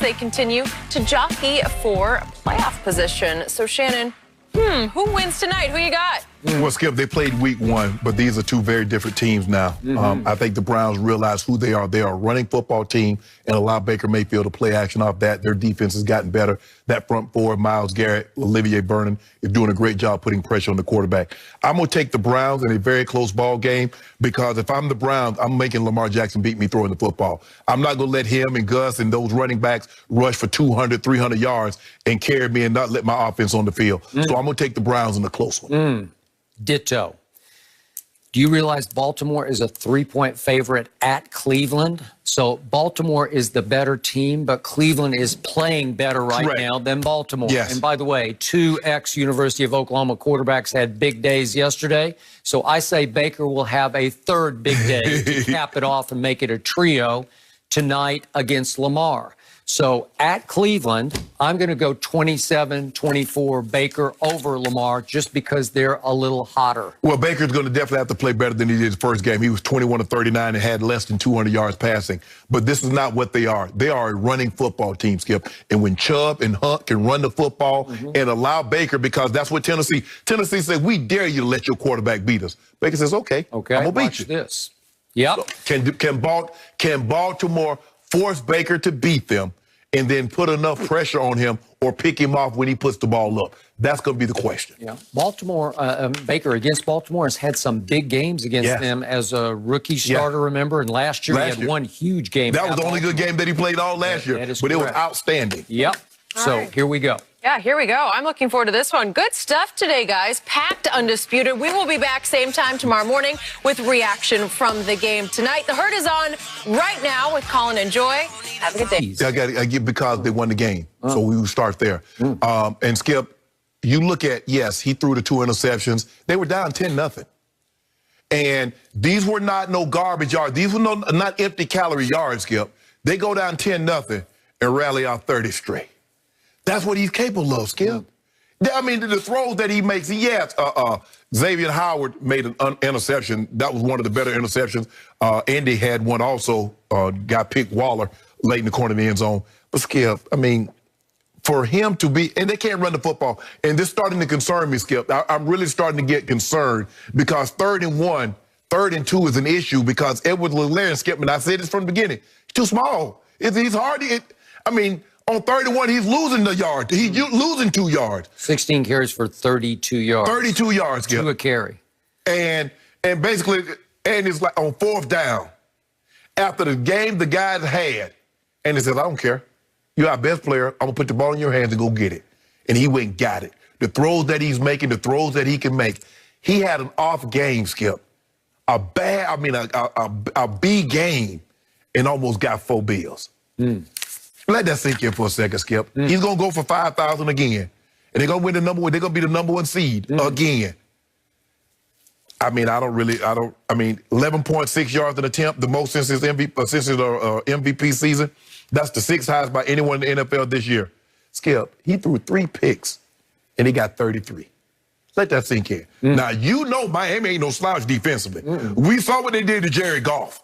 they continue to jockey for a playoff position. So, Shannon, who wins tonight? Who you got? Well, Skip, they played week 1, but these are two very different teams now. I think the Browns realize who they are. They are a running football team and allow Baker Mayfield to play action off that. Their defense has gotten better. That front four, Myles Garrett, Olivier Vernon, is doing a great job putting pressure on the quarterback. I'm going to take the Browns in a very close ball game because if I'm the Browns, I'm making Lamar Jackson beat me throwing the football. I'm not going to let him and Gus and those running backs rush for 200, 300 yards and carry me and not let my offense on the field. So I'm going to take the Browns in a close one. Ditto. Do you realize Baltimore is a 3-point favorite at Cleveland? So Baltimore is the better team, but Cleveland is playing better right now than Baltimore. Yes. And by the way, 2 ex-University of Oklahoma quarterbacks had big days yesterday. So I say Baker will have a third big day to cap it off and make it a trio tonight against Lamar. So at Cleveland, I'm going to go 27-24 Baker over Lamar just because they're a little hotter. Well, Baker's going to definitely have to play better than he did his first game. He was 21 of 39 and had less than 200 yards passing. But this is not what they are. They are a running football team, Skip. And when Chubb and Hunt can run the football and allow Baker, because that's what Tennessee said, we dare you to let your quarterback beat us. Baker says, okay, I'm going to beat you. This. Yep. So can Baltimore force Baker to beat them and then put enough pressure on him or pick him off when he puts the ball up? That's going to be the question. Yeah. Baltimore, Baker against Baltimore has had some big games against them as a rookie starter, remember? And last year he had one huge game. That was the only good game that he played all last year, but it was outstanding. Yep. So here we go. Yeah, here we go. I'm looking forward to this one. Good stuff today, guys. Packed Undisputed. We will be back same time tomorrow morning with reaction from the game tonight. The Herd is on right now with Colin and Joy. Have a good day. I get because they won the game, so we will start there. And Skip, you look at, yes, he threw the 2 interceptions. They were down 10-0. And these were not no garbage yards. These were not empty calorie yards, Skip. They go down 10-0 and rally out 30 straight. That's what he's capable of, Skip. I mean, the throws that he makes, Xavier Howard made an interception. That was one of the better interceptions. Andy had one also, got picked Waller late in the corner of the end zone. But Skip, I mean, for him to be, and they can't run the football, and this starting to concern me, Skip. I'm really starting to get concerned because 3rd and 1, 3rd and 2 is an issue because Edwards-Helaire and Skip, and I said this from the beginning, he's too small. He's hard. On 3rd and 1, he's losing the yard. He's losing 2 yards. 16 carries for 32 yards. 32 yards, Skip. 2 a carry. And basically, and it's like on 4th down. After the game the guys had, and he says, I don't care. You're our best player. I'm going to put the ball in your hands and go get it. And he went and got it. The throws that he's making, the throws that he can make. He had an off game, Skip. A B game, and almost got 4 bills. Let that sink in for a second, Skip. He's going to go for 5,000 again. And they're going to win the number one. They're going to be the number 1 seed again. I mean, 11.6 yards an attempt, the most since his MVP season. That's the 6th highest by anyone in the NFL this year. Skip, he threw 3 picks, and he got 33. Let that sink in. Now, you know Miami ain't no slouch defensively. We saw what they did to Jared Goff.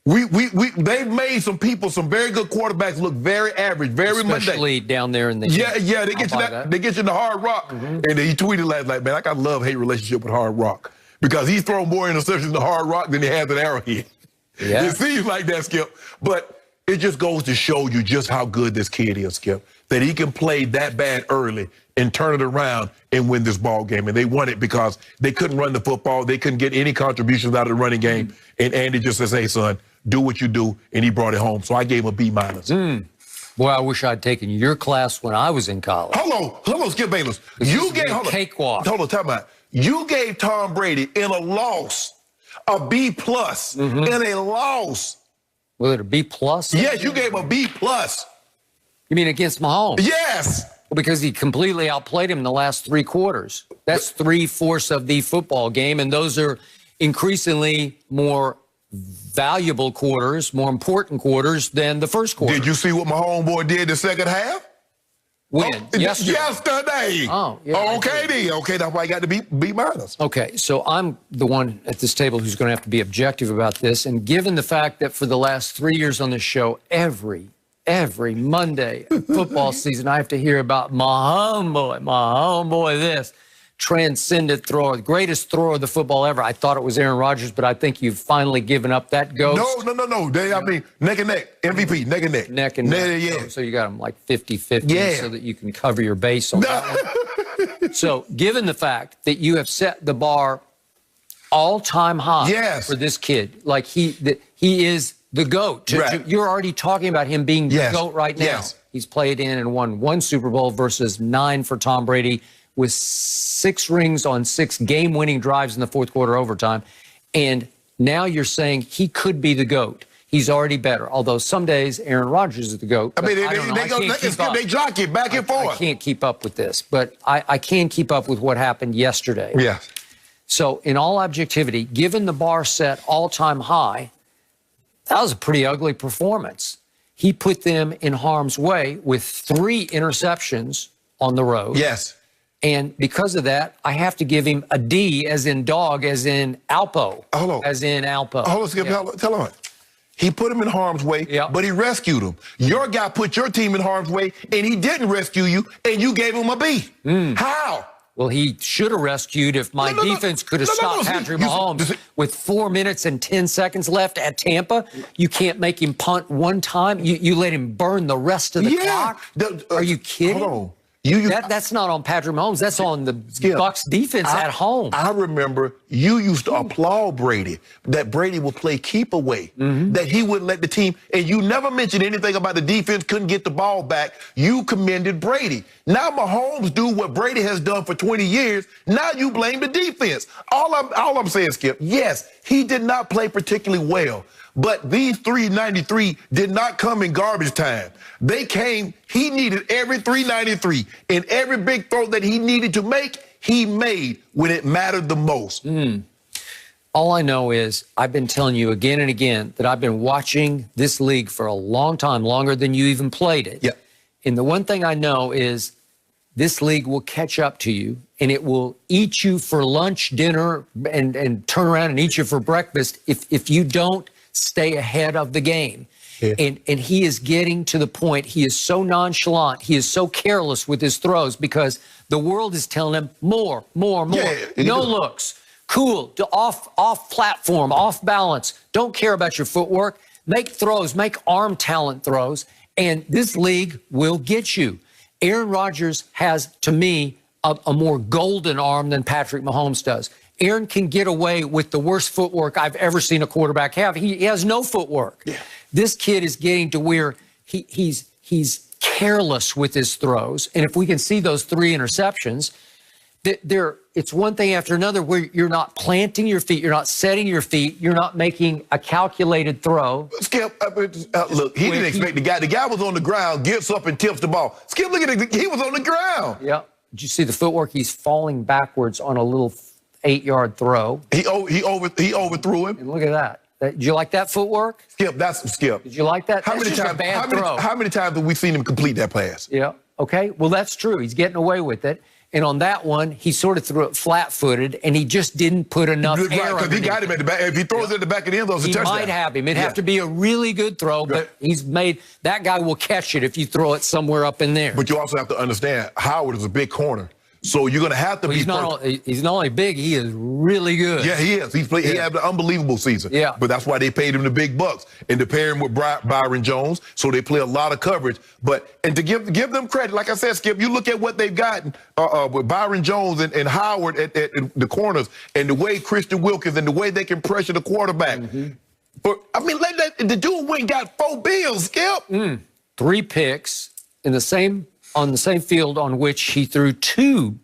They've made some very good quarterbacks look very average, very mundane. Especially down there in the they get you in the Hard Rock. And he tweeted last night, man, I got a love-hate relationship with Hard Rock because he's thrown more interceptions in the Hard Rock than he has at Arrowhead. Yeah. It seems like that, Skip. But it just goes to show you just how good this kid is, Skip, that he can play that bad early and turn it around and win this ball game. And they won it because they couldn't run the football. They couldn't get any contributions out of the running game. And Andy just says, hey, son, do what you do, and he brought it home. So I gave him a B-. Boy, I wish I'd taken your class when I was in college. Hold on, Skip Bayless. You gave cakewalk. Hold on, time out. You gave Tom Brady in a loss a B+ in a loss. Was it a B+? Yes, you gave him a B+. You mean against Mahomes? Yes. Because he completely outplayed him in the last 3 quarters. That's 3/4 of the football game, and those are increasingly more valuable quarters, more important quarters than the first quarter. Did you see what my homeboy did the second half? When? Yesterday. Oh, yeah. Okay, then. Okay, that's why I got to B-. Okay, so I'm the one at this table who's going to have to be objective about this. And given the fact that for the last 3 years on this show, every every Monday football season, I have to hear about my homeboy, this transcendent thrower, the greatest thrower of the football ever. I thought it was Aaron Rodgers, but I think you've finally given up that ghost. No. I mean, neck and neck. MVP, neck and neck. Neck and neck. Yeah. So you got them like 50-50 so that you can cover your base on that one. So given the fact that you have set the bar all-time high for this kid, like he is the GOAT. You're already talking about him being the GOAT right now. He's played in and won 1 Super Bowl versus 9 for Tom Brady, with 6 rings on 6 game-winning drives in the fourth quarter overtime. And now you're saying he could be the GOAT. He's already better, although some days Aaron Rodgers is the GOAT. I mean, they jockey back and forth. I can't keep up with this, but I can keep up with what happened yesterday. Yeah. So in all objectivity, given the bar set all-time high, that was a pretty ugly performance. He put them in harm's way with 3 interceptions on the road. Yes. And because of that, I have to give him a D, as in dog, as in Alpo. Hold on. As in Alpo. Hold on, Skip. Tell him. He put him in harm's way, but he rescued him. Your guy put your team in harm's way, and he didn't rescue you, and you gave him a B. How? Well, he should have rescued if my defense could have stopped Patrick Mahomes with 4 minutes and 10 seconds left at Tampa. You can't make him punt one time. You let him burn the rest of the clock. Are you kidding? Hold on. That's not on Patrick Mahomes. That's on the Bucs defense at home. I remember you used to applaud Brady, that Brady would play keep away, that he wouldn't let the team, and you never mentioned anything about the defense couldn't get the ball back. You commended Brady. Now Mahomes do what Brady has done for 20 years. Now you blame the defense. All I'm saying, Skip, yes, he did not play particularly well. But these 393 did not come in garbage time. They came, he needed every 393, and every big throw that he needed to make, he made when it mattered the most. All I know is I've been telling you again and again that I've been watching this league for a long time, longer than you even played it. Yeah. And the one thing I know is this league will catch up to you, and it will eat you for lunch, dinner, and turn around and eat you for breakfast if you don't stay ahead of the game. And he is getting to the point, he is so nonchalant, he is so careless with his throws because the world is telling him more. No looks, cool, off platform, off balance, don't care about your footwork, make throws, make arm talent throws, and this league will get you. Aaron Rodgers has, to me, a more golden arm than Patrick Mahomes does. Aaron can get away with the worst footwork I've ever seen a quarterback have. He has no footwork. Yeah. This kid is getting to where he's careless with his throws. And if we can see those 3 interceptions, it's one thing after another where you're not planting your feet, you're not setting your feet, you're not making a calculated throw. Skip, look, he didn't expect the guy. The guy was on the ground, gets up and tips the ball. Skip, look at it. He was on the ground. Yeah. Did you see the footwork? He's falling backwards on a little 8-yard throw. He overthrew him. And look at that. Did you like that footwork? Skip, that's Skip. Did you like that? How many times have we seen him complete that pass? Yeah. Okay. Well, that's true. He's getting away with it. And on that one, he sort of threw it flat-footed, and he just didn't put enough air because he got him at the back. If he throws it at the back of the end zone, it's a touchdown. He might have him. It'd have to be a really good throw, but that guy will catch it if you throw it somewhere up in there. But you also have to understand, Howard is a big corner. So you're going to have to be. He's not only big, he is really good. Yeah, he is. He had an unbelievable season. Yeah. But that's why they paid him the big bucks. And to pair him with Byron Jones, so they play a lot of coverage. And to give them credit, like I said, Skip, you look at what they've gotten with Byron Jones and Howard at the corners, and the way Christian Wilkins and the way they can pressure the quarterback. But I mean, the dude went and got 4 bills, Skip. 3 picks on the same field on which he threw 2.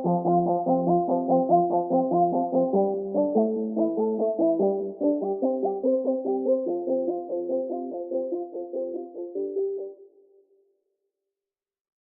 you.